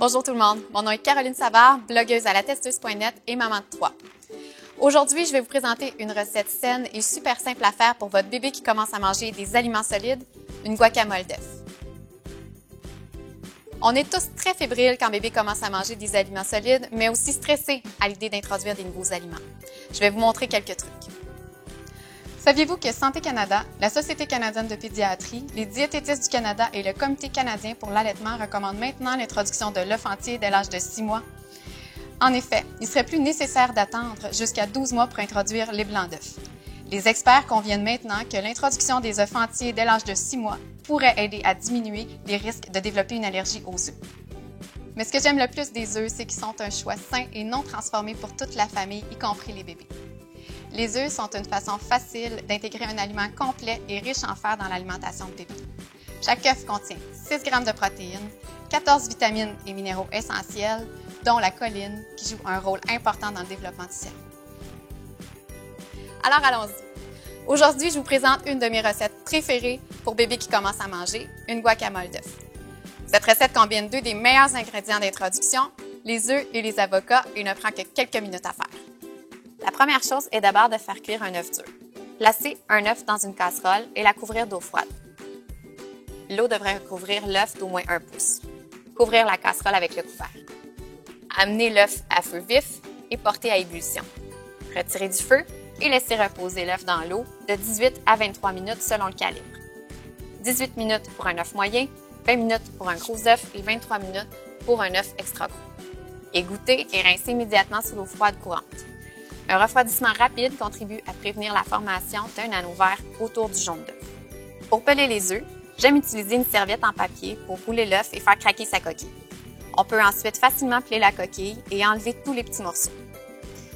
Bonjour tout le monde, mon nom est Caroline Savard, blogueuse à latesteuse.net et maman de 3. Aujourd'hui, je vais vous présenter une recette saine et super simple à faire pour votre bébé qui commence à manger des aliments solides, une guacamole d'œufs. On est tous très fébriles quand bébé commence à manger des aliments solides, mais aussi stressés à l'idée d'introduire des nouveaux aliments. Je vais vous montrer quelques trucs. Saviez-vous que Santé Canada, la Société canadienne de pédiatrie, les diététistes du Canada et le Comité canadien pour l'allaitement recommandent maintenant l'introduction de l'œuf entier dès l'âge de 6 mois? En effet, il serait plus nécessaire d'attendre jusqu'à 12 mois pour introduire les blancs d'œufs. Les experts conviennent maintenant que l'introduction des œufs entiers dès l'âge de 6 mois pourrait aider à diminuer les risques de développer une allergie aux œufs. Mais ce que j'aime le plus des œufs, c'est qu'ils sont un choix sain et non transformé pour toute la famille, y compris les bébés. Les œufs sont une façon facile d'intégrer un aliment complet et riche en fer dans l'alimentation de bébé. Chaque œuf contient 6 g de protéines, 14 vitamines et minéraux essentiels, dont la choline, qui joue un rôle important dans le développement du cerveau. Alors allons-y. Aujourd'hui, je vous présente une de mes recettes préférées pour bébés qui commencent à manger, une guacamole d'œufs. Cette recette combine deux des meilleurs ingrédients d'introduction, les œufs et les avocats, et ne prend que quelques minutes à faire. La première chose est d'abord de faire cuire un œuf dur. Placez un œuf dans une casserole et la couvrir d'eau froide. L'eau devrait recouvrir l'œuf d'au moins 1 pouce. Couvrir la casserole avec le couvert. Amenez l'œuf à feu vif et portez à ébullition. Retirez du feu et laissez reposer l'œuf dans l'eau de 18 à 23 minutes selon le calibre. 18 minutes pour un œuf moyen, 20 minutes pour un gros œuf et 23 minutes pour un œuf extra gros. Égouttez et rincez immédiatement sous l'eau froide courante. Un refroidissement rapide contribue à prévenir la formation d'un anneau vert autour du jaune d'œuf. Pour peler les œufs, j'aime utiliser une serviette en papier pour rouler l'œuf et faire craquer sa coquille. On peut ensuite facilement peler la coquille et enlever tous les petits morceaux.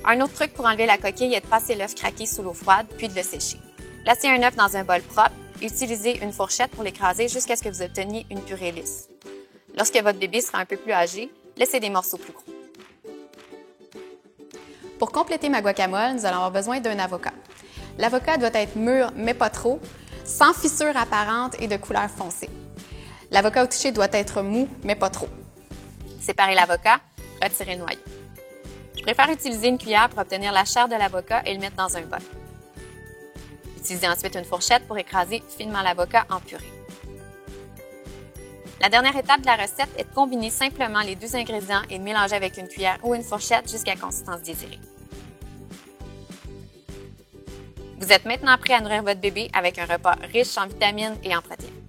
Un autre truc pour enlever la coquille est de passer l'œuf craqué sous l'eau froide puis de le sécher. Placez un œuf dans un bol propre et utilisez une fourchette pour l'écraser jusqu'à ce que vous obteniez une purée lisse. Lorsque votre bébé sera un peu plus âgé, laissez des morceaux plus gros. Pour compléter ma guacamole, nous allons avoir besoin d'un avocat. L'avocat doit être mûr, mais pas trop, sans fissures apparentes et de couleur foncée. L'avocat au toucher doit être mou, mais pas trop. Séparez l'avocat, retirez le noyau. Je préfère utiliser une cuillère pour obtenir la chair de l'avocat et le mettre dans un bol. Utilisez ensuite une fourchette pour écraser finement l'avocat en purée. La dernière étape de la recette est de combiner simplement les deux ingrédients et de mélanger avec une cuillère ou une fourchette jusqu'à la consistance désirée. Vous êtes maintenant prêt à nourrir votre bébé avec un repas riche en vitamines et en protéines.